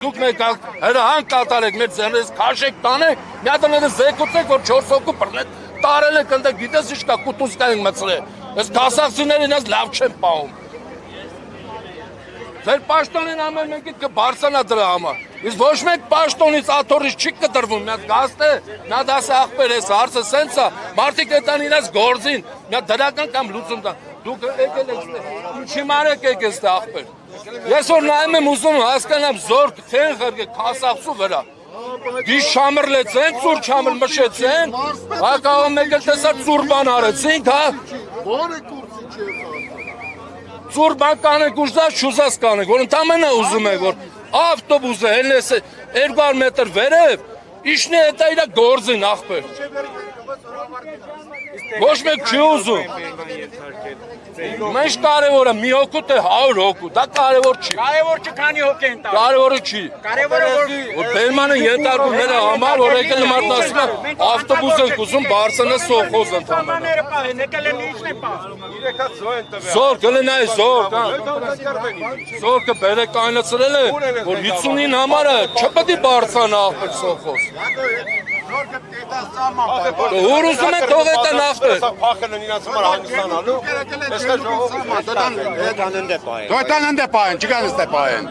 Դուք մեկ հրահան կատարեք, մեր ձեռներս քաշեք տանեք, մի հատ ներս զեկուցեք, որ 4 հոգու բռնեք, տարել եք ընդ գիտես ինչ կա, կուտուսկա ենք մցրել։ Այս կասախցիները ինձ լավ չեն պահում։ Ձեր պաշտոնին ամեն մեկիդ կբարձանա դրա համար։ Իսկ ոչ մեկ պաշտոնից աթոռից չի կտրվում, մի հատ գաստ է, մի հատ ասա ախպեր էս, հարցը սենց է, մարդիկ էտան իրաց գործին, մի հատ դրական կամ լուծում տան։ Դուք եկել եք ստե, ինչի մարեք եք էստե ախպեր։ Ես որ նայում եմ ուզում հասկանամ զորք թեն խրգեք կասախցու վրա։ Դիշ շամրլեցեն, ծուր չամր մշեցեն, հակաղում եկել տեսա ծուր բան արեցինք, հա։ Ծուր բան կանեք ուժդաս չուզած կանեք, որ ընդամենը ուզում եք, որ ավտոբուսը հելնես 200 մետր վերև, իշն է հետա իրա գործին ախպեր։ Ոչ մեկ չի ուզում։ Մենք կարևոր է, մի հոգու թե 100 հոգու, դա կարևոր չի։ Կարևոր չի, քանի հոգի են տա։ Կարևորը չի։ Կարևորը որ բերմանը ենթարկում նրա համար, որ եկել մարդն ասում է, ավտոբուս ենք ուզում, բարձրն է սոխոզ ընդամենը։ պահեն, եկել են ինչն է պահում։ 3 հատ զո են տվել։ Զոր կլինի զոր, զորքը բերեք այնացրել է, որ 59 համարը չպետք է բարձրանա ախպեր սոխոզ։ Ուր ուզում եք թող էտա նախտը։ Փախել են իրաց համար հանգստանալու։ Այստեղ ժողովուրդը Դոյտան ընդ է պահեն, չկան ստե պահեն։